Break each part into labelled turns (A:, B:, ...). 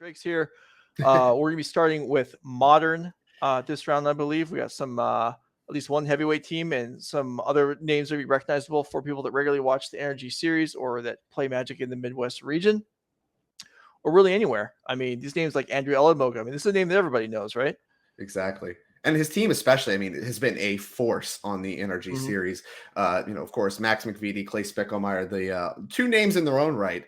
A: Drakes here. We're going to be starting with Modern this round, I believe. We got some, at least one heavyweight team and some other names that are recognizable for people that regularly watch the NRG series or that play Magic in the Midwest region or really anywhere. I mean, these names like Andrew Elenbogen, I mean, this is a name that everybody knows, right?
B: Exactly. And his team especially, I mean, has been a force on the NRG series. Of course, Max McVety, Clay Spicklemire, the two names in their own right.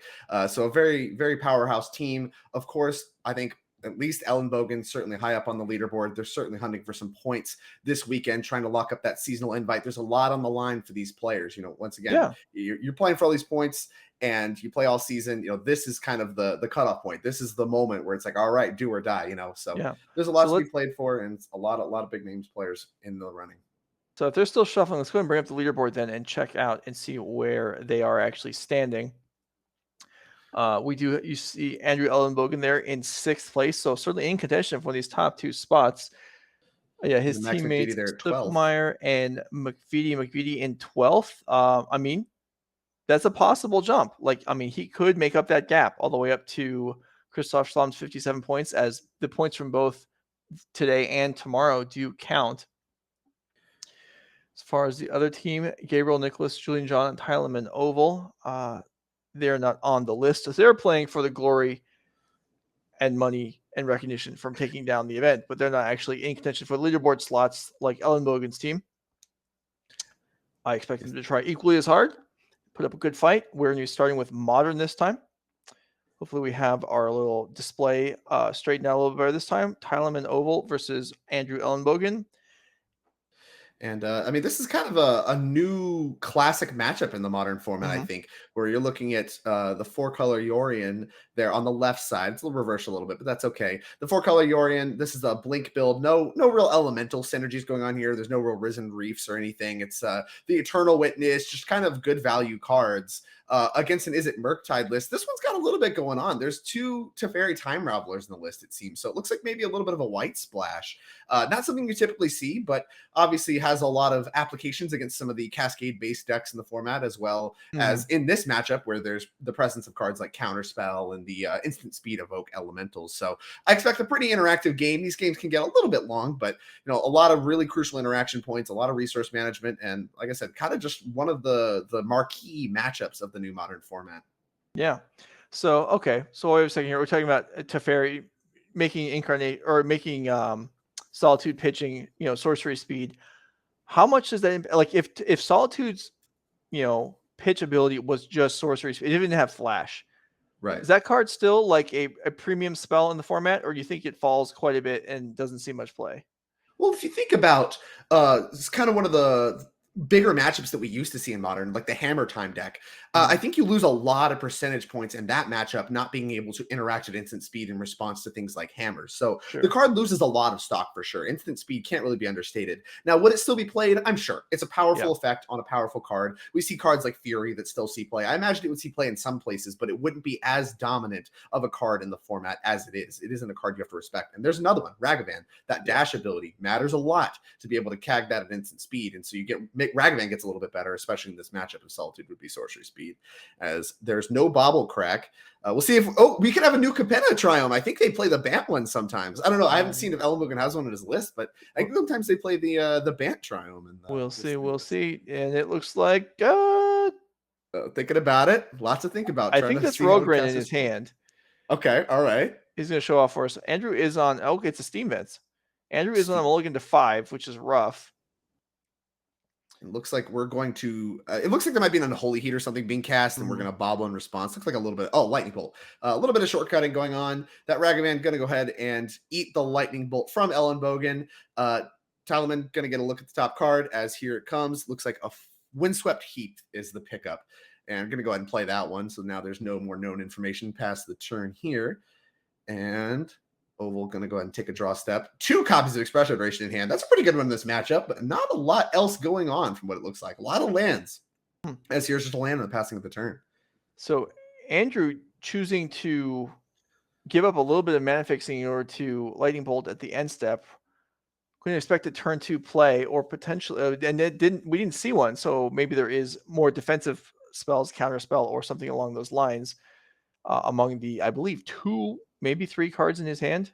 B: So a very, very powerhouse team. Of course, I think at least Elenbogen certainly high up on the leaderboard. They're certainly hunting for some points this weekend, trying to lock up that seasonal invite. There's a lot on the line for these players. Once again, you're playing for all these points and you play all season. This is kind of the cutoff point. This is the moment where it's like, all right, do or die. So there's a lot to be played for, and a lot of big names players in the running.
A: So if they're still shuffling, let's go ahead and bring up the leaderboard then and check out and see where they are actually standing. You see Andrew Elenbogen there in 6th place, so certainly in contention for these top 2 spots. His teammates Spicklemire and McVety in 12th. I mean, that's a possible jump. He could make up that gap all the way up to Christoph Schlamm's 57 points, as the points from both today and tomorrow do count. As far as the other team, Gabriel, Nicholas, Julian, John, and Tylamin, Ovel, they're not on the list, as they're playing for the glory and money and recognition from taking down the event, but they're not actually in contention for leaderboard slots like Elenbogen's team. I expect them to try equally as hard, put up a good fight. We're going to be starting with Modern this time. Hopefully we have our little display straightened out a little bit better this time. Tylamin Ovel versus Andrew Elenbogen.
B: And this is kind of a new classic matchup in the Modern format, I think, where you're looking at the 4-color Yorion there on the left side. It's a little reversed a little bit, but that's okay. The 4-color Yorion, this is a blink build. No real elemental synergies going on here. There's no real Risen Reefs or anything. It's the Eternal Witness, just kind of good value cards. Against an Izzet Murktide list. This one's got a little bit going on. There's 2 Teferi Time Ravelers in the list, it seems. So it looks like maybe a little bit of a white splash. Not something you typically see, but obviously has a lot of applications against some of the Cascade-based decks in the format, as well as in this matchup where there's the presence of cards like Counterspell and the instant speed evoke elementals. So I expect a pretty interactive game. These games can get a little bit long, but a lot of really crucial interaction points, a lot of resource management, and like I said, kind of just one of the marquee matchups of the new Modern format.
A: Yeah. So wait a second here. We're talking about Teferi making Solitude pitching, sorcery speed. How much does that if Solitude's pitch ability was just sorcery speed, it didn't have flash,
B: right?
A: Is that card still like a premium spell in the format, or do you think it falls quite a bit and doesn't see much play?
B: Well, if you think about it's kind of one of the bigger matchups that we used to see in Modern, like the Hammer Time deck. I think you lose a lot of percentage points in that matchup, not being able to interact at instant speed in response to things like hammers. So the card loses a lot of stock for sure. Instant speed can't really be understated. Now, would it still be played? I'm sure. It's a powerful effect on a powerful card. We see cards like Fury that still see play. I imagine it would see play in some places, but it wouldn't be as dominant of a card in the format as it is. It isn't a card you have to respect. And there's another one, Ragavan. That dash ability matters a lot to be able to CAG that at instant speed. And so Ragavan gets a little bit better, especially in this matchup of Solitude would be sorcery speed, as there's no Bobble Crack. We'll see if we could have a new Capenna Triome. I think they play the Bant one sometimes. I don't know. I haven't seen if Elenbogen has one on his list, but I think sometimes they play the Bant Triome.
A: We'll see. And it looks like
B: thinking about it. Lots to think about.
A: I think that's Rogren in his hand.
B: Okay, all right.
A: He's going to show off for us. Andrew is on. Okay, it's a Steam Vents. Andrew is on a mulligan to 5, which is rough.
B: It looks like we're going to, it looks like there might be an Unholy Heat or something being cast, and we're going to bobble in response. Looks like a little bit, Lightning Bolt. A little bit of shortcutting going on. That Ragavan going to go ahead and eat the Lightning Bolt from Elenbogen. Tylamin going to get a look at the top card as here it comes. Looks like a Windswept Heat is the pickup. And I'm going to go ahead and play that one. So now there's no more known information past the turn here. And Ovel going to go ahead and take a draw step. 2 copies of Expression Vibration in hand. That's a pretty good one in this matchup, but not a lot else going on from what it looks like. A lot of lands. As here's just a land in the passing of the turn.
A: So Andrew choosing to give up a little bit of mana fixing in order to Lightning Bolt at the end step. Couldn't expect a turn 2 play, or potentially, and we didn't see one. So maybe there is more defensive spells, counter spell, or something along those lines among the, I believe, 2 maybe 3 cards in his hand.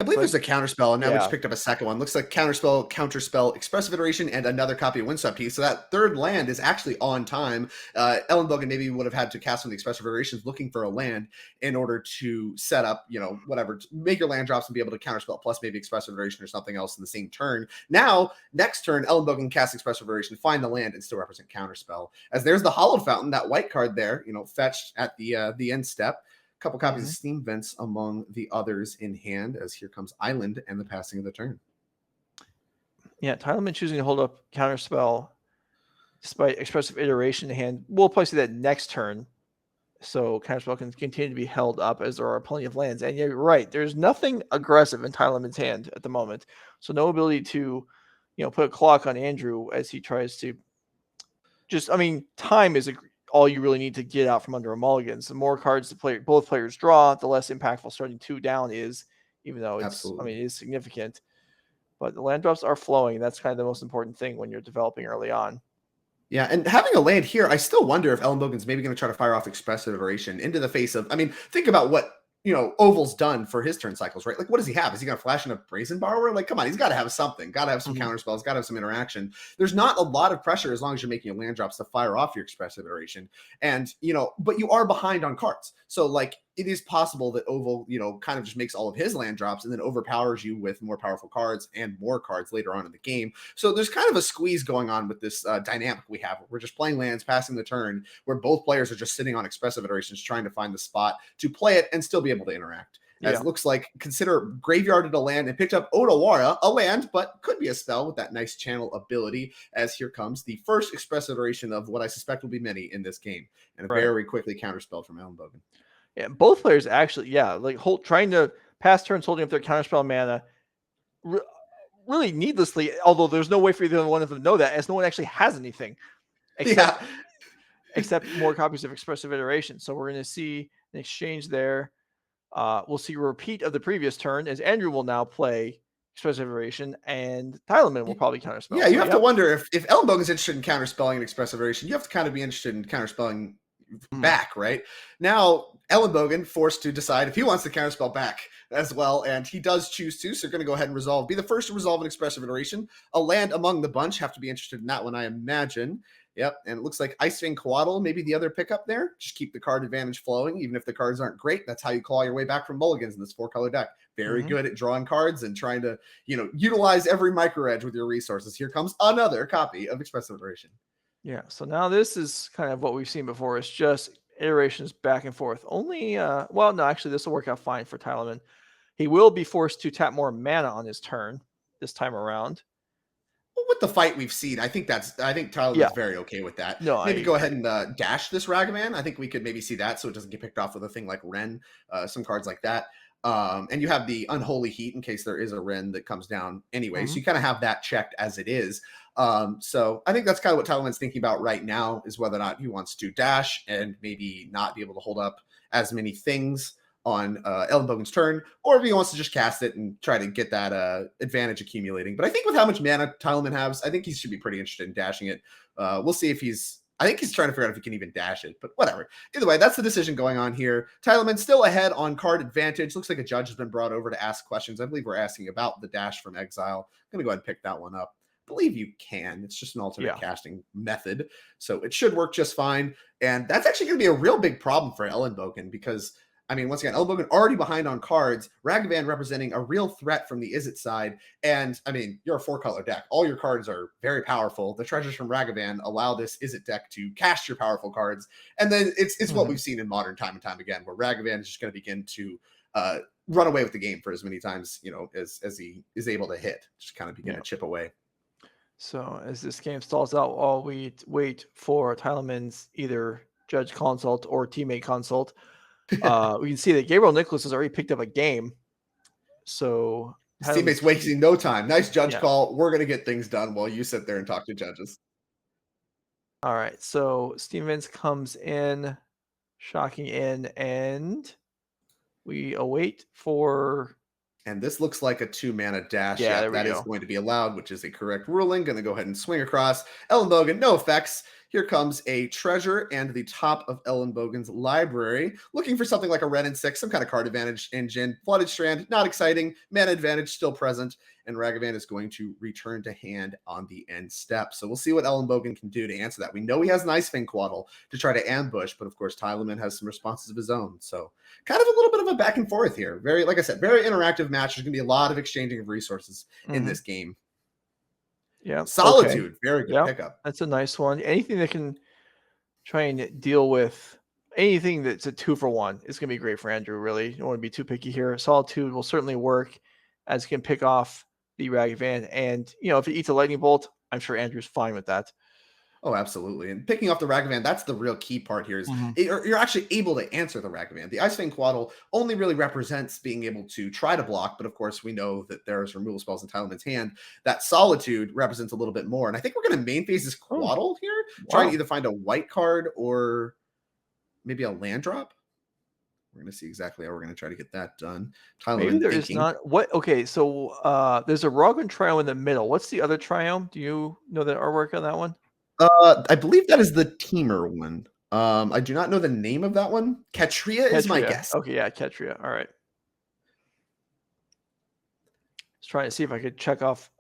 B: I believe there's a counterspell, and now we just
A: Yeah.
B: picked up a second one. Looks like counterspell, expressive iteration, and another copy of Windswept Piece. So that third land is actually on time. Elenbogen maybe would have had to cast some of the expressive iterations looking for a land in order to set up, whatever, make your land drops and be able to counterspell plus maybe expressive iteration or something else in the same turn. Now, next turn, Elenbogen casts expressive iteration, find the land, and still represent counterspell. As there's the Hallowed Fountain, that white card there, fetched at the end step. Couple copies of Steam Vents among the others in hand, as here comes Island and the passing of the turn.
A: Yeah, Tylamin choosing to hold up Counterspell despite expressive iteration in hand. We'll probably see that next turn. So Counterspell can continue to be held up as there are plenty of lands. And you're right, there's nothing aggressive in Tylamin's hand at the moment. So no ability to, put a clock on Andrew as he tries to time is all you really need to get out from under a mulligan. The more cards both players draw, the less impactful starting 2 down is, even though it is significant. But the land drops are flowing. That's kind of the most important thing when you're developing early on.
B: Yeah, and having a land here, I still wonder if Elenbogen's maybe going to try to fire off expressive iteration into the face of, think about what, Ovel's done for his turn cycles, right? Like, what does he have? Is he going to flash in a Brazen Borrower? Like, come on, he's got to have something. Got to have some counterspells. Got to have some interaction. There's not a lot of pressure as long as you're making your land drops to fire off your expressive iteration. And, but you are behind on cards. So, like, it is possible that Ovel, kind of just makes all of his land drops and then overpowers you with more powerful cards and more cards later on in the game. So there's kind of a squeeze going on with this dynamic we have. We're just playing lands, passing the turn, where both players are just sitting on expressive iterations, trying to find the spot to play it and still be able to interact. As it looks like, consider graveyarded a land and picked up Odawara, a land, but could be a spell with that nice channel ability, as here comes the first expressive iteration of what I suspect will be many in this game, and very quickly counterspelled from Elenbogen.
A: Yeah, both players actually, trying to pass turns holding up their counterspell mana really needlessly, although there's no way for either one of them to know that, as no one actually has anything except more copies of expressive iteration. So we're going to see an exchange there. We'll see a repeat of the previous turn, as Andrew will now play expressive iteration, and Tylamin will probably counterspell.
B: Yeah, you have to wonder if Elenbogen is interested in counterspelling and expressive iteration, you have to kind of be interested in counterspelling back, right? Now, Elenbogen forced to decide if he wants to counterspell back as well, and he does choose to, so you're going to go ahead and be the first to resolve an expressive iteration. A land among the bunch, have to be interested in that one, I imagine. Yep, and it looks like Icefang Coatl, maybe the other pickup there. Just keep the card advantage flowing, even if the cards aren't great. That's how you claw your way back from mulligans in this 4-color deck. Very good at drawing cards and trying to, utilize every micro edge with your resources. Here comes another copy of expressive iteration.
A: Yeah, so now this is kind of what we've seen before. It's just iterations back and forth. Actually, this will work out fine for Tylamin. He will be forced to tap more mana on his turn this time around.
B: Well, with the fight we've seen, I think Tylamin's very okay with that.
A: No,
B: maybe go ahead and dash this Ragavan. I think we could maybe see that so it doesn't get picked off with a thing like Ren, some cards like that. And you have the Unholy Heat in case there is a Ren that comes down anyway. So you kind of have that checked as it is. So I think that's kind of what Tylamin's thinking about right now, is whether or not he wants to dash and maybe not be able to hold up as many things on Elenbogen's turn, or if he wants to just cast it and try to get that advantage accumulating. But I think with how much mana Tylamin has, I think he should be pretty interested in dashing it. We'll see if I think he's trying to figure out if he can even dash it, but whatever. Either way, that's the decision going on here. Tylamin still ahead on card advantage. Looks like a judge has been brought over to ask questions. I believe we're asking about the dash from Exile. I'm going to go ahead and pick that one up. I believe you can. It's just an alternate casting method, so it should work just fine. And that's actually going to be a real big problem for Elenbogen, because once again, Elenbogen already behind on cards, Ragavan representing a real threat from the Izzet side. And you're a 4-color deck. All your cards are very powerful. The treasures from Ragavan allow this Izzet deck to cast your powerful cards. And then it's what we've seen in Modern time and time again, where Ragavan is just going to begin to run away with the game for as many times, as he is able to hit. Just kind of begin to chip away.
A: So as this game stalls out, while we wait for Tylamin's either judge consult or teammate consult, we can see that Gabriel Nicholas has already picked up a game. So
B: his teammate's wasting no time. Nice judge call. We're going to get things done while you sit there and talk to judges.
A: All right. So Stevens comes in, shocking in, and we await for...
B: And this looks like a 2-mana dash. That is going to be allowed, which is a correct ruling. Going to go ahead and swing across. Elenbogen, no effects. Here comes a treasure and the top of Elenbogen's library. Looking for something like a red and 6, some kind of card advantage engine. Flooded Strand, not exciting. Mana advantage still present. And Ragavan is going to return to hand on the end step. So we'll see what Elenbogen can do to answer that. We know he has an Ice Fang Quaddle to try to ambush, but of course Tylamin has some responses of his own. So kind of a little bit of a back and forth here. Very, like I said, very interactive match. There's going to be a lot of exchanging of resources in this game.
A: Yeah.
B: Solitude.
A: Okay.
B: Very good pickup.
A: That's a nice one. Anything that can try and deal with anything that's a 2-for-1 is going to be great for Andrew, really. You don't want to be too picky here. Solitude will certainly work, as it can pick off the Ragavan. And, if it eats a lightning bolt, I'm sure Andrew's fine with that.
B: Oh, absolutely. And picking off the Ragavan, that's the real key part here is you're actually able to answer the Ragavan. The Ice Fang Quaddle only really represents being able to try to block, but of course we know that there's removal spells in Tylamin's hand. That Solitude represents a little bit more. And I think we're going to main phase this Quaddle here, trying to either find a white card or maybe a land drop. We're going to see exactly how we're going to try to get that done. Tylamin
A: Maybe there is not. What? Okay, so there's a Rogan triome in the middle. What's the other triome? Do you know the artwork on that one?
B: I believe that is the Teamer one. I do not know the name of that one. Ketria is my guess.
A: Okay, yeah, Ketria. All right. Just trying to see if I could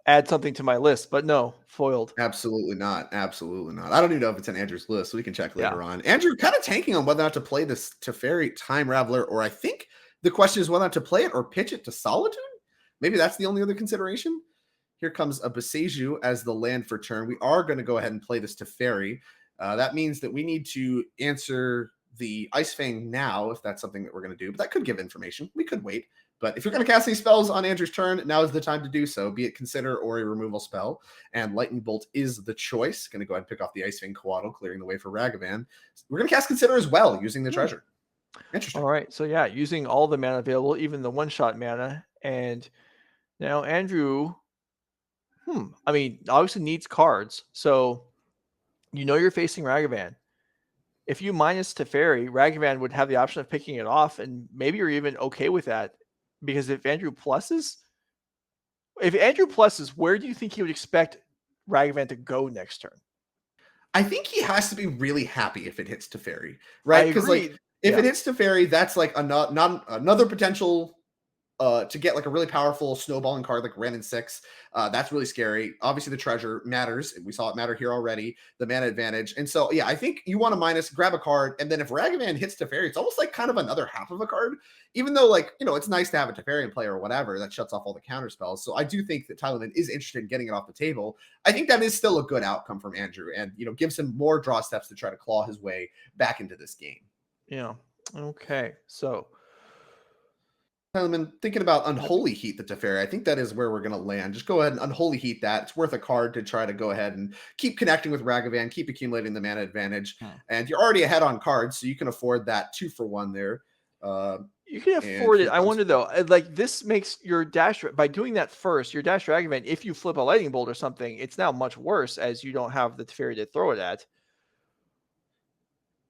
A: add something to my list, but no, foiled.
B: Absolutely not. Absolutely not. I don't even know if it's on Andrew's list, so we can check later on. Andrew kind of tanking on whether or not to play this Teferi Time Raveler, or I think the question is whether or not to play it or pitch it to Solitude. Maybe that's the only other consideration. Here comes a Boseiju as the land for turn. We are going to go ahead and play this Teferi. That means that we need to answer the Ice Fang now, if that's something that we're going to do. But that could give information. We could wait. But if you're going to cast any spells on Andrew's turn, now is the time to do so, be it Consider or a removal spell. And Lightning Bolt is the choice. Going to go ahead and pick off the Ice Fang Quaddle, clearing the way for Ragavan. We're going to cast Consider as well, using the treasure. Interesting.
A: All right. So, yeah, using all the mana available, even the one-shot mana. And now Andrew... I mean, obviously needs cards. So, you're facing Ragavan. If you minus Teferi, Ragavan would have the option of picking it off, and maybe you're even okay with that. Because if Andrew pluses, where do you think he would expect Ragavan to go next turn?
B: I think he has to be really happy if it hits Teferi, right? Because if it hits Teferi, that's like another potential to get like a really powerful snowballing card like Ren and 6. That's really scary. Obviously, the treasure matters. We saw it matter here already, the mana advantage. And so, yeah, I think you want to grab a card. And then if Ragavan hits Teferi, it's almost like kind of another half of a card, even though it's nice to have a Teferi in play or whatever that shuts off all the counter spells. So I do think that Tylamin is interested in getting it off the table. I think that is still a good outcome from Andrew and, gives him more draw steps to try to claw his way back into this game.
A: Yeah. Okay. So,
B: Tylamin, thinking about Unholy Heat the Teferi, I think that is where we're going to land. Just go ahead and Unholy Heat that. It's worth a card to try to go ahead and keep connecting with Ragavan, keep accumulating the mana advantage. And you're already ahead on cards, so you can afford that 2-for-1 there.
A: You can afford it. I wonder, though, this makes your dash, by doing that first, your dash Ragavan, if you flip a Lightning Bolt or something, it's now much worse as you don't have the Teferi to throw it at.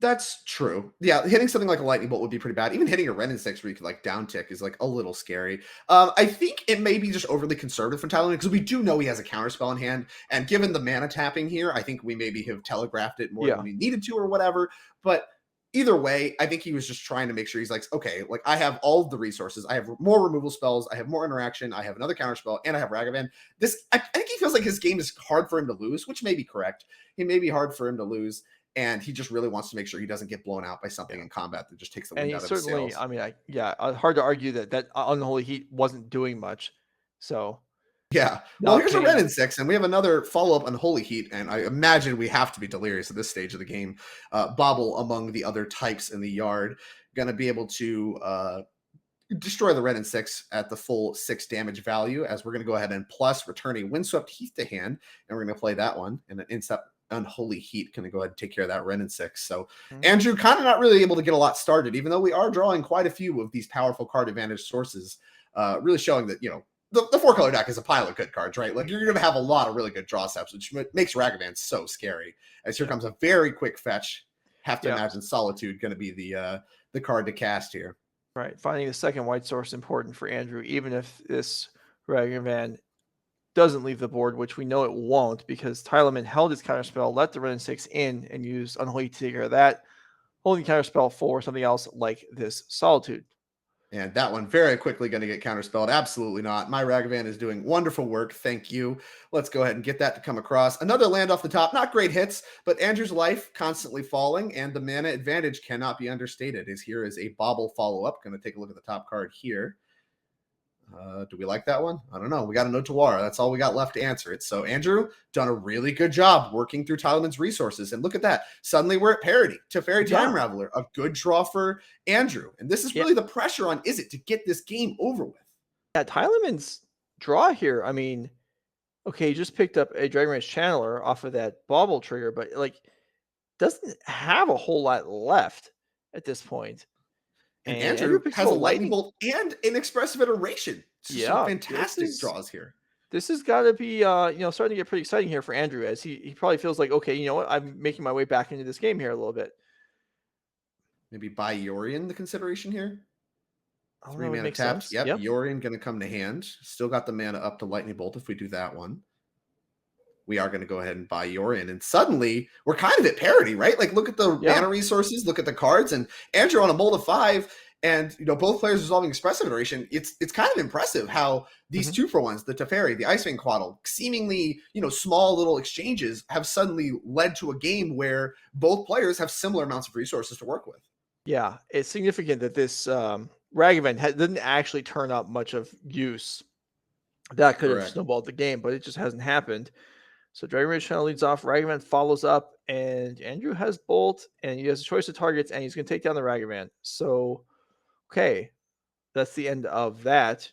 B: That's true. Yeah, hitting something like a Lightning Bolt would be pretty bad. Even hitting a Ren and 6 where you could down tick is a little scary. I think it may be just overly conservative from Tylamin because we do know he has a counterspell in hand. And given the mana tapping here, I think we maybe have telegraphed it more than we needed to or whatever. But either way, I think he was just trying to make sure he's okay, I have all of the resources. I have more removal spells. I have more interaction. I have another counterspell, and I have Ragavan. I think he feels like his game is hard for him to lose, which may be correct. It may be hard for him to lose. And he just really wants to make sure he doesn't get blown out by something in combat that just takes the wind out of his sails.
A: I mean, hard to argue that Unholy Heat wasn't doing much. So,
B: yeah. Well, here's a Ren and 6, and we have another follow-up Unholy Heat, and I imagine we have to be delirious at this stage of the game. Bobble among the other types in the yard, going to be able to destroy the Ren and 6 at the full 6 damage value, as we're going to go ahead and plus return a Windswept Heath to hand, and we're going to play that one, and an Instep Unholy Heat going to go ahead and take care of that Ren and 6. So Andrew kind of not really able to get a lot started, even though we are drawing quite a few of these powerful card advantage sources, really showing that, the 4-color deck is a pile of good cards, right? You're going to have a lot of really good draw steps, which makes Ragavan so scary. As here comes a very quick fetch. Have to imagine Solitude going to be the card to cast here.
A: Right. Finding the second white source important for Andrew, even if this Ragavan doesn't leave the board, which we know it won't because Tylamin held his counterspell, let the Ren 6 in, and used Unholy to take care of that, holding counterspell for something else like this Solitude.
B: And that one very quickly going to get counterspelled. Absolutely not. My Ragavan is doing wonderful work. Thank you. Let's go ahead and get that to come across. Another land off the top. Not great hits, but Andrew's life constantly falling, and the mana advantage cannot be understated. Here is a Bauble follow-up. Going to take a look at the top card here. Do we like that one? I don't know. We got a Notawara. That's all we got left to answer it. So Andrew, done a really good job working through Tylamin's resources. And look at that. Suddenly we're at parity. Teferi Time Raveler, a good draw for Andrew. And this is really the pressure on Izzet to get this game over with.
A: Yeah, Tylamin's draw here. I mean, okay, he just picked up a Dragon Rage Channeler off of that Bauble trigger, but like doesn't have a whole lot left at this point.
B: And Andrew has a Lightning Bolt and an Expressive Iteration. Some fantastic draws here.
A: This has got to be, starting to get pretty exciting here for Andrew, as he probably feels like, okay, you know what, I'm making my way back into this game here a little bit.
B: Maybe buy Yorion the consideration here. 3 mana tapped.
A: Sense.
B: Yep, Yorion going to come to hand. Still got the mana up to Lightning Bolt if we do that one. We are going to go ahead and buy Yorion. And suddenly, we're kind of at parity, right? Like, look at the mana resources, look at the cards, and Andrew on a mold of 5, and, both players resolving Expressive Iteration. It's kind of impressive how these 2-for-1s, the Teferi, the Icewing Quaddle, seemingly, small little exchanges have suddenly led to a game where both players have similar amounts of resources to work with.
A: Yeah, it's significant that this Ragavan didn't actually turn up much of use. That could have snowballed the game, but it just hasn't happened. So Dragon Rage Channel leads off, Ragavan follows up, and Andrew has Bolt, and he has a choice of targets, and he's going to take down the Ragavan. So, okay, that's the end of that.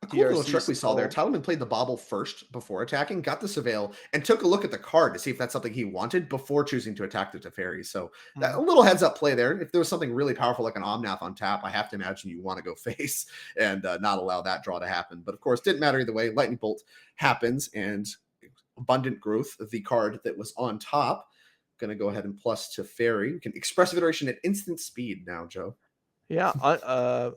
B: A cool little trick we saw there. Tylamin played the Bauble first before attacking, got the Surveil, and took a look at the card to see if that's something he wanted before choosing to attack the Teferi. So that a little heads-up play there. If there was something really powerful like an Omnath on tap, I have to imagine you want to go face and not allow that draw to happen. But, of course, didn't matter either way. Lightning Bolt happens, and Abundant Growth, the card that was on top. Going to go ahead and plus Teferi. We can Expressive Iteration at instant speed now, Joe.
A: Yeah, I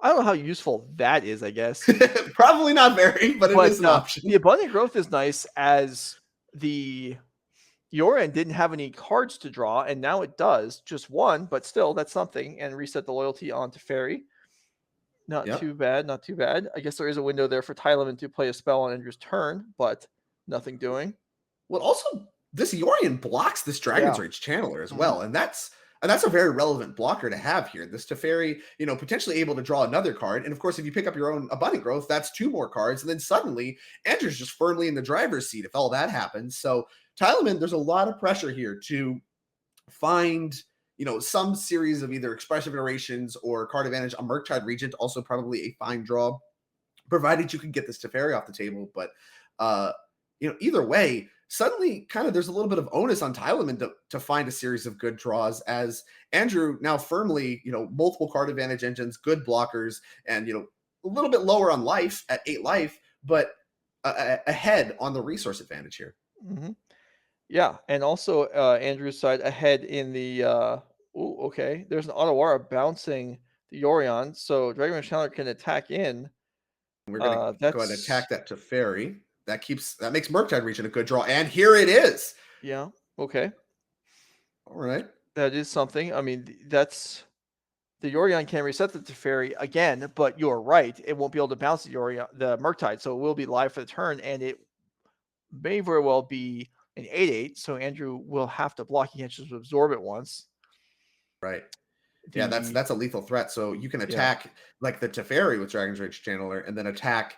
A: don't know how useful that is, I guess.
B: Probably not very, but it is an option.
A: The Abundant Growth is nice, as the Yorion didn't have any cards to draw, and now it does. Just one, but still, that's something. And reset the loyalty on Teferi. Not too bad, not too bad. I guess there is a window there for Tylamin to play a spell on Andrew's turn, but nothing doing.
B: Well, also, this Yorion blocks this Dragon's Rage Channeler as well, and that's a very relevant blocker to have here. This Teferi, potentially able to draw another card, and of course, if you pick up your own Abundant Growth, that's 2 more cards, and then suddenly, Andrew's just firmly in the driver's seat if all that happens. So, Tylamin, there's a lot of pressure here to find, some series of either Expressive Iterations or card advantage. A Murktide Regent, also probably a fine draw, provided you can get this Teferi off the table, but either way, suddenly kind of there's a little bit of onus on Tylamin to find a series of good draws, as Andrew now firmly, multiple card advantage engines, good blockers, and, a little bit lower on life at 8 life, but ahead on the resource advantage here.
A: Yeah, and also Andrew's side ahead in the, there's an Otawara bouncing the Yorion, so Dragon Rage Channeler can attack in.
B: We're going to go ahead and attack that Teferi. That makes Murktide Regent a good draw, and here it is.
A: Yeah. Okay.
B: All right.
A: That is something. I mean, that's the Yorion can reset the Teferi again, but you're right. It won't be able to bounce the Murktide, so it will be live for the turn, and it may very well be an 8/8. So Andrew will have to block. He can't just absorb it once.
B: Right. Yeah, that's a lethal threat. So you can attack like the Teferi with Dragon's Rage Channeler, and then attack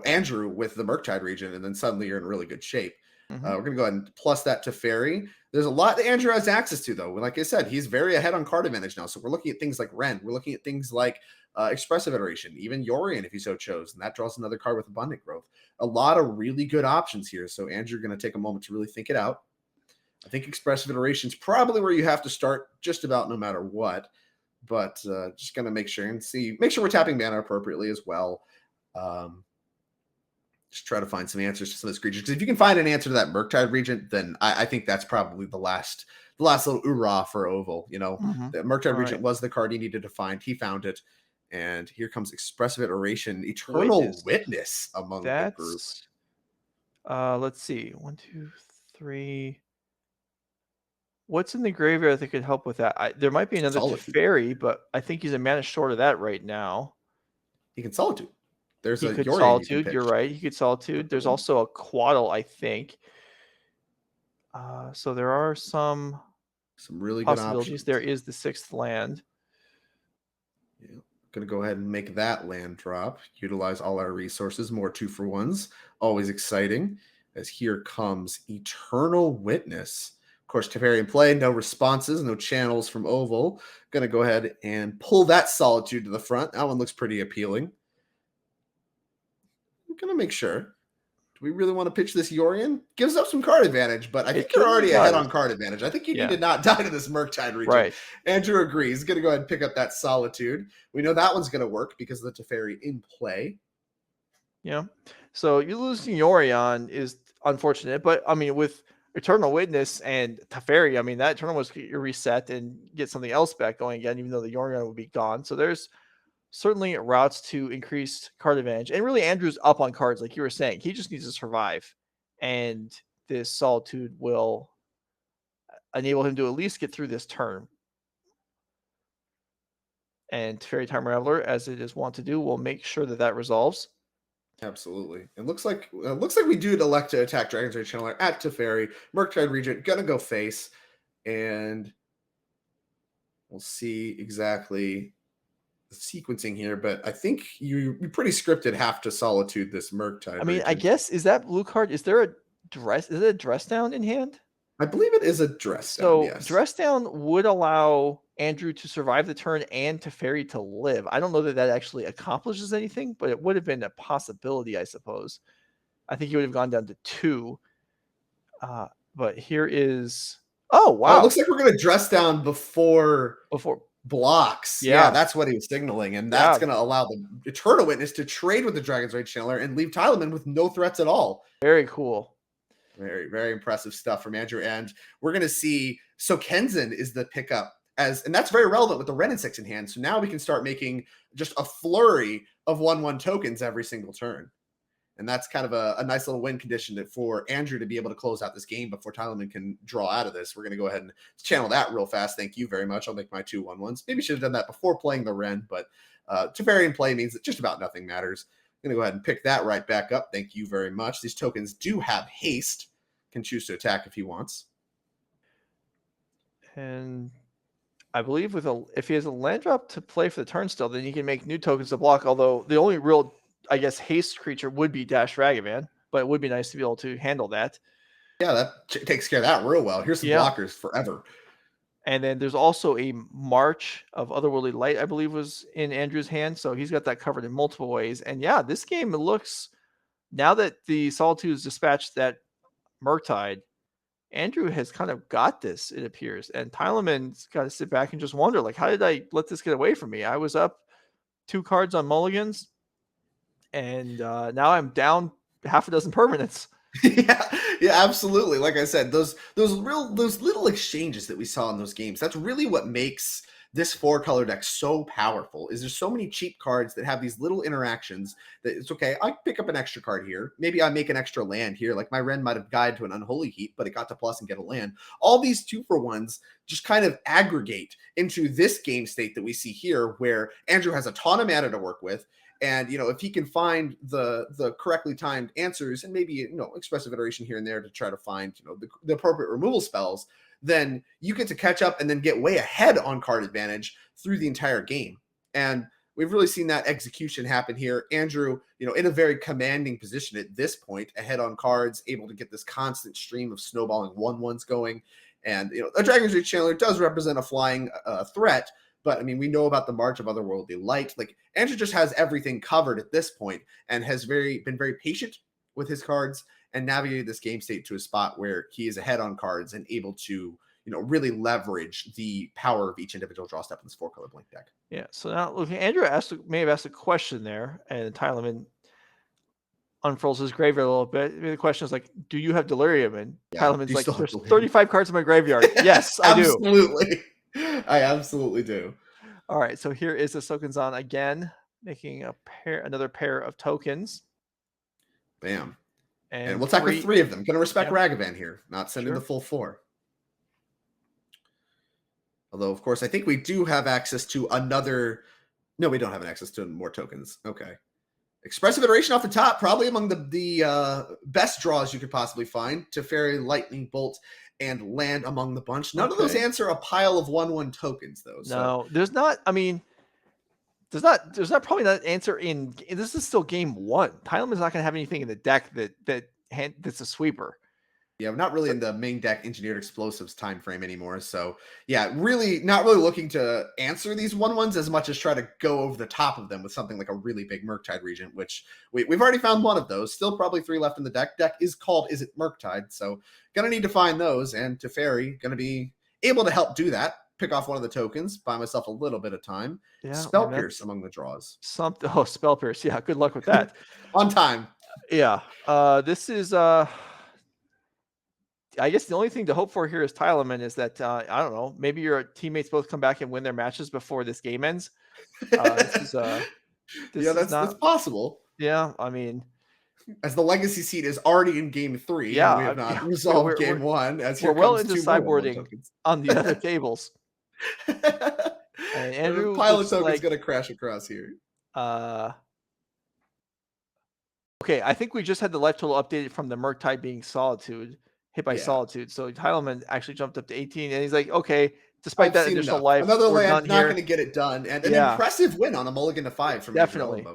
B: Andrew with the Murktide Regent, and then suddenly you're in really good shape. We're going to go ahead and plus that Teferi. There's a lot that Andrew has access to, though. Like I said, he's very ahead on card advantage now. So we're looking at things like Ren. We're looking at things like Expressive Iteration, even Yorion if he so chose. And that draws another card with Abundant Growth. A lot of really good options here. So Andrew going to take a moment to really think it out. I think Expressive Iteration is probably where you have to start just about no matter what. But just going to make sure we're tapping mana appropriately as well. Just try to find some answers to some of those creatures. Because if you can find an answer to that Murktide Regent, then I think that's probably the last little hoorah for Ovel. The Murktide Regent was the card he needed to find. He found it. And here comes Expressive Iteration, Eternal Witness among the group.
A: Let's see. 1, 2, 3. What's in the graveyard that could help with that? There might be another Teferi, but I think he's a mana short of that right now.
B: He can Solitude. There's
A: he could Yorion Solitude. You're right. He could Solitude. There's also a Quaddle, I think. So there are some
B: really good
A: possibilities.
B: Options.
A: There is the 6th land.
B: Yeah. Going to go ahead and make that land drop. Utilize all our resources. More 2-for-1s. Always exciting. As here comes Eternal Witness. Of course, Teferi in play. No responses. No channels from Ovel. Going to go ahead and pull that Solitude to the front. That one looks pretty appealing. I'm going to make sure. Do we really want to pitch this Yorion? Gives up some card advantage, but I think you're already ahead on card advantage. I think you need to not die to this Murktide region.
A: Right.
B: Andrew agrees. He's going to go ahead and pick up that Solitude. We know that one's going to work because of the Teferi in play.
A: Yeah. So you losing Yorion is unfortunate, but I mean, with Eternal Witness and Teferi, I mean, that Eternal was reset and get something else back going again, even though the Yorion would be gone. So there's certainly routes to increased card advantage. And really, Andrew's up on cards, like you were saying. He just needs to survive. And this Solitude will enable him to at least get through this turn. And Teferi Time Raveler, as it is wont to do, will make sure that that resolves.
B: Absolutely. It looks like we do elect to attack Dragon's Rage Channeler at Teferi. Murktide Regent gonna go face. And we'll see exactly the sequencing here, but I think you pretty scripted have to Solitude this Murktide.
A: I mean, I guess, is that blue card? Is there a dress? Is it a dress down in hand?
B: I believe it is a dress down.
A: So
B: yes.
A: Dress down would allow Andrew to survive the turn and Teferi to live. I don't know that that actually accomplishes anything, but it would have been a possibility, I suppose. I think he would have gone down to 2. But here is... Oh, wow.
B: It looks like we're going to dress down before blocks. Yeah, that's what he was signaling. And that's going to allow the Eternal Witness to trade with the Dragon's Rage Channeler and leave Tylamin with no threats at all.
A: Very cool.
B: Very, very impressive stuff from Andrew. And we're going to see, so Kenzan is the pickup, and that's very relevant with the Ren and 6 in hand. So now we can start making just a flurry of 1/1 tokens every single turn. And that's kind of a nice little win condition for Andrew to be able to close out this game before Tylamin can draw out of this. We're going to go ahead and channel that real fast. Thank you very much. I'll make my 2 1/1s. Maybe should have done that before playing the Ren, but Teferi in play means that just about nothing matters. I'm going to go ahead and pick that right back up. Thank you very much. These tokens do have haste. Can choose to attack if he wants.
A: And I believe if he has a land drop to play for the turn still, then he can make new tokens to block. Although the only real, I guess, haste creature would be Dash Ragavan, but it would be nice to be able to handle that.
B: Yeah, that takes care of that real well. Here's some blockers forever.
A: And then there's also a March of Otherworldly Light, I believe, was in Andrew's hand. So he's got that covered in multiple ways. And yeah, this game, it looks, now that the Solitude has dispatched that Murktide, Andrew has kind of got this, it appears. And Tylamin's got to sit back and just wonder, like, how did I let this get away from me? I was up 2 cards on mulligans, and now I'm down half a dozen permanents.
B: Yeah, absolutely. Like I said, those little exchanges that we saw in those games, that's really what makes this 4-color deck so powerful. Is there's so many cheap cards that have these little interactions that it's okay, I pick up an extra card here. Maybe I make an extra land here. Like my Ren might have died to an Unholy Heat, but it got to plus and get a land. All these 2-for-1s just kind of aggregate into this game state that we see here, where Andrew has a ton of mana to work with. And, if he can find the correctly timed answers and maybe, expressive iteration here and there to try to find, the appropriate removal spells, then you get to catch up and then get way ahead on card advantage through the entire game. And we've really seen that execution happen here. Andrew, in a very commanding position at this point, ahead on cards, able to get this constant stream of snowballing 1/1s going. And, a Dragon's Rage Channeler does represent a flying threat. But, I mean, we know about the March of Otherworldly Light. Like, Andrew just has everything covered at this point and has been very patient with his cards and navigated this game state to a spot where he is ahead on cards and able to, really leverage the power of each individual draw step in this 4-color blink deck.
A: Yeah, so now, look, Andrew may have asked a question there, and Tylamin unfurls his graveyard a little bit. I mean, the question is, like, do you have Delirium? And Tylamin's like, there's 35 cards in my graveyard. Yes, I do.
B: Absolutely. I absolutely do.
A: All right, so here is the Sokenzan again, making another pair of tokens.
B: Bam. And we'll attack with 3 of them. Going to respect Ragavan here, not sending the full 4. Although, of course, I think we do have access to another... No, we don't have access to more tokens. Okay. Expressive Iteration off the top, probably among the best draws you could possibly find. Teferi, Lightning Bolt, and Land among the bunch. None of those answer a pile of 1/1 tokens, though.
A: No, there's not. I mean, there's not probably not an answer in. This is still game 1. Tylamin's not going to have anything in the deck that's a sweeper.
B: Yeah, not really in the main deck engineered explosives time frame anymore. So yeah, really not really looking to answer these 1/1s as much as try to go over the top of them with something like a really big Murktide Regent, which we've already found one of those. Still probably 3 left in the deck. Deck is called Izzet Murktide, so gonna need to find those. And Teferi gonna be able to help do that. Pick off one of the tokens, buy myself a little bit of time. Yeah, Spell Pierce among the draws.
A: Spell Pierce. Yeah, good luck with that.
B: On time.
A: Yeah. This is I guess the only thing to hope for here is Tylamin is that I don't know, maybe your teammates both come back and win their matches before this game ends. That's
B: possible.
A: Yeah, I mean,
B: as the legacy seed is already in game 3, we have not resolved game 1. As
A: we're well into sideboarding on the other tables. And Andrew,
B: pile of tokens gonna crash across here.
A: Okay, I think we just had the life total updated from the Murktide being hit by Solitude. So Tylamin actually jumped up to 18, and he's like, okay, despite that additional life,
B: another land not going to get it done, and an impressive win on a mulligan to 5 from
A: definitely,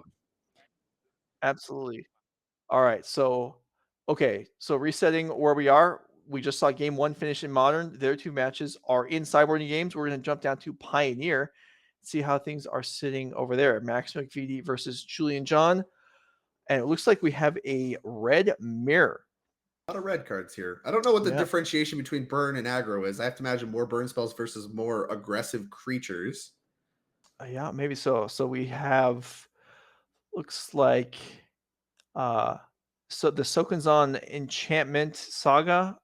A: absolutely. All right, so resetting where we are. We just saw game 1 finish in Modern. Their 2 matches are in sideboarding games. We're going to jump down to Pioneer, see how things are sitting over there. Max McVety versus Julian John, and it looks like we have a red mirror.
B: A lot of red cards here. I don't know what the differentiation between burn and aggro is. I have to imagine more burn spells versus more aggressive creatures.
A: Yeah, maybe so. So we have, looks like, so the Sokenzan Enchantment Saga.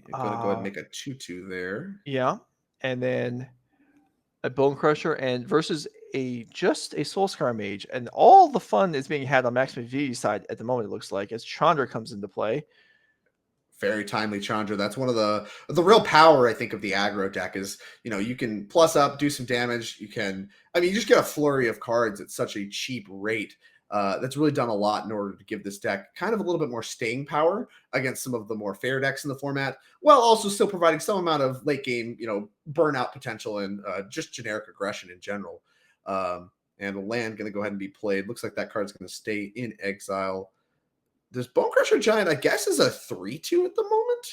B: You're going to go ahead and make a 2/2 there.
A: Yeah, and then a Bone Crusher and versus just a Soulscar Mage, and all the fun is being had on Max McVety's side at the moment. It looks like as Chandra comes into play.
B: Very timely Chandra. That's one of the real power, I think, of the aggro deck is, you can plus up, do some damage. You just get a flurry of cards at such a cheap rate. That's really done a lot in order to give this deck kind of a little bit more staying power against some of the more fair decks in the format, while also still providing some amount of late game, burnout potential and just generic aggression in general. And a land going to go ahead and be played. Looks like that card's going to stay in exile. This Bone Crusher Giant, I guess, is a 3/2 at the moment.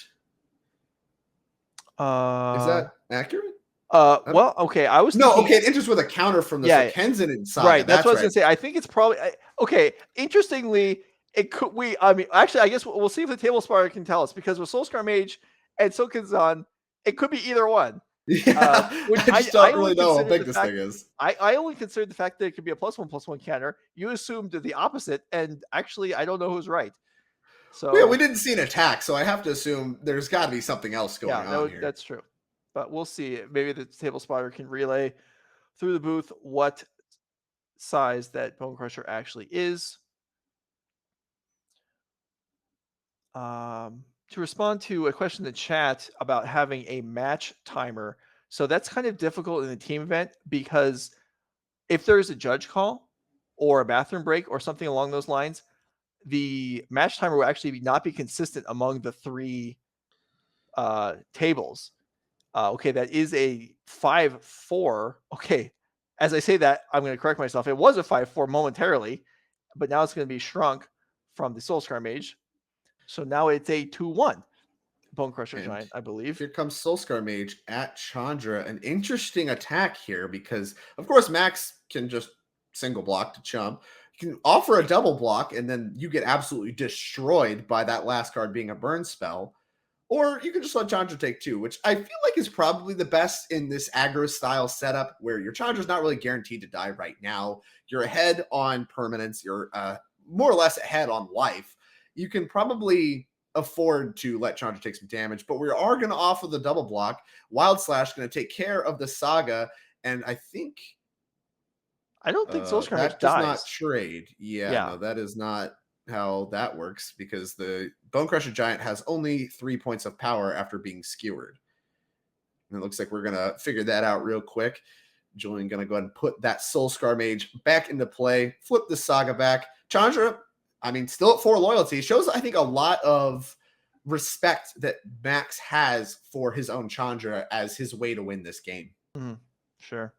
B: Is that accurate?
A: Well, okay. I was
B: thinking, it enters with a counter from the Sokenzan inside.
A: Right. That's what I was gonna say. I think it's probably okay. Interestingly, it could. Actually, I guess we'll see if the table spotter can tell us, because with Soulscar Mage and Sokenzan, it could be either one.
B: Yeah, I don't really know how big this thing is.
A: I only considered the fact that it could be a +1/+1 counter. You assumed the opposite, and actually, I don't know who's right. So
B: yeah, we didn't see an attack, so I have to assume there's got to be something else going on here.
A: That's true, but we'll see. Maybe the table spotter can relay through the booth what size that Bone Crusher actually is. To respond to a question in the chat about having a match timer. So that's kind of difficult in a team event, because if there's a judge call or a bathroom break or something along those lines, the match timer will actually not be consistent among the 3 tables. That is a 5/4. Okay, as I say that, I'm going to correct myself. It was a 5/4 momentarily, but now it's going to be shrunk from the Soulscar Mage. So now it's a 2/1 Bone Crusher Giant, I believe.
B: Here comes Soulscar Mage at Chandra. An interesting attack here because, of course, Max can just single block to chump. You can offer a double block, and then you get absolutely destroyed by that last card being a burn spell. Or you can just let Chandra take 2, which I feel like is probably the best in this aggro-style setup where your Chandra's not really guaranteed to die right now. You're ahead on permanence. You're more or less ahead on life. You can probably afford to let Chandra take some damage, but we are going to offer the double block. Wild Slash going to take care of the Saga, And I think
A: I don't think Soul Skirmish
B: that does not
A: dies.
B: trade. Yeah,
A: Yeah.
B: no, that is not how that works because the Bone Crusher Giant has only 3 points of power after being skewered. And it looks like we're going to figure that out real quick. Julian going to go ahead and put that Soul Scar Mage back into play, flip the Saga back. Chandra, I mean, still at 4 loyalty. Shows, I think, a lot of respect that Max has for his own Chandra as his way to win this game.
A: Mm-hmm. Sure.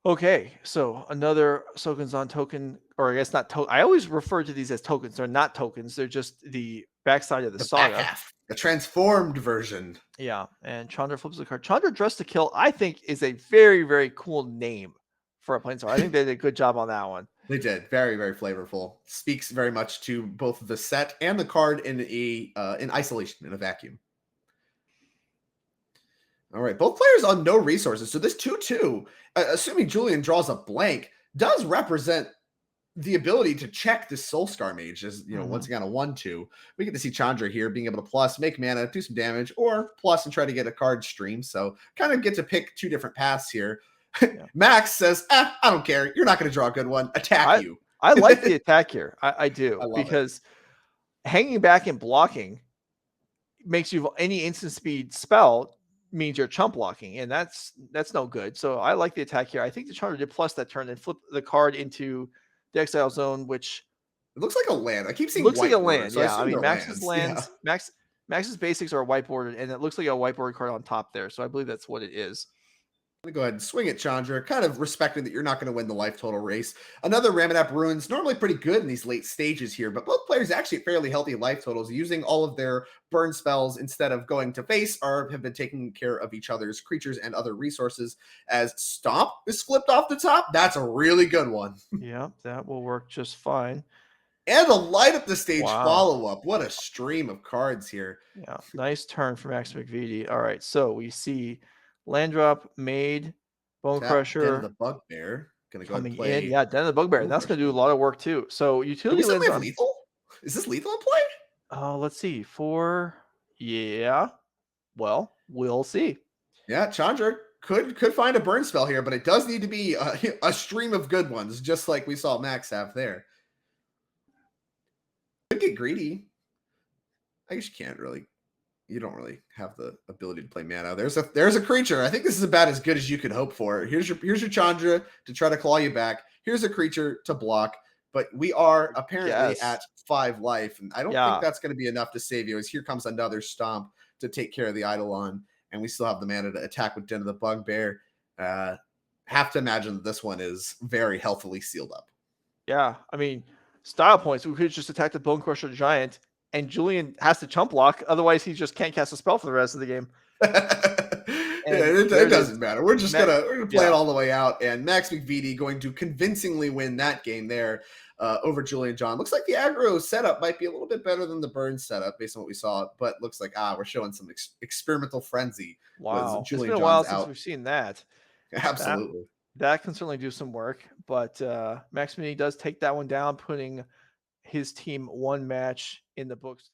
A: Okay, so another Sokenzan token, or I guess not token. I always refer to these as tokens. They're not tokens. They're just the backside of the saga.
B: Back half, the transformed version.
A: Yeah, and Chandra flips the card. Chandra Dressed to Kill, I think, is a very, very cool name for a Planeswalker. I think they did a good job on that one.
B: They did. Very, very flavorful. Speaks very much to both the set and the card in isolation, in a vacuum. All right, both players on no resources. So this 2/2, assuming Julian draws a blank, does represent the ability to check this Soul Scar Mage as, once again, a 1/2. We get to see Chandra here being able to plus, make mana, do some damage, or plus and try to get a card stream. So kind of get to pick 2 different paths here. Yeah. Max says, I don't care. You're not going to draw a good one. Attack you.
A: I like the attack here. I do. Because hanging back and blocking makes you any instant speed spell means you're chump blocking, and that's no good. So I like the attack here. I think the Chandra did plus that turn and flip the card into the exile zone, which
B: it looks like a land. I keep seeing
A: looks like a
B: land.
A: land. So I mean, Max's lands, yeah. Max's basics are whiteboarded, and it looks like a whiteboard card on top there. So I believe that's what it is.
B: I'm going to go ahead and swing it, Chandra, kind of respecting that you're not going to win the life total race. Another Ramanap Ruins, normally pretty good in these late stages here, but both players actually fairly healthy life totals, using all of their burn spells instead of going to face, or have been taking care of each other's creatures and other resources. As Stomp is flipped off the top, that's a really good one.
A: Yeah, that will work just fine.
B: And a light up the stage follow-up. What a stream of cards here.
A: Yeah, nice turn for Max McVety. All right, so we see land drop made, Bone Crusher.
B: Den of the Bugbear. Gonna go
A: coming
B: and play.
A: In. Yeah, Den of the Bugbear. And that's going to do a lot of work too. So utility lands on
B: lethal? Is this lethal in play?
A: Oh, let's see. Yeah. Well, we'll see.
B: Yeah, Chandra could find a burn spell here, but it does need to be a stream of good ones, just like we saw Max have there. Could get greedy. I guess you can't really. You don't really have the ability to play mana. There's a creature. I think this is about as good as you could hope for. Here's your Chandra to try to claw you back. Here's a creature to block. But we are apparently at 5 life, and I don't think that's going to be enough to save you. As here comes another Stomp to take care of the Eidolon, and we still have the mana to attack with Den of the Bugbear. Have to imagine that this one is very healthily sealed up.
A: Yeah, I mean, style points. We could just attack the Bone Crusher Giant, and Julian has to chump block. Otherwise, he just can't cast a spell for the rest of the game.
B: It doesn't matter. We're just gonna play it all the way out, and Max McVety going to convincingly win that game there over Julian John. Looks like the aggro setup might be a little bit better than the burn setup based on what we saw, but looks like we're showing some experimental frenzy.
A: Wow, it's been a while since we've seen that.
B: Absolutely,
A: that can certainly do some work, but Max McVety does take that one down, putting his team 1 match in the books.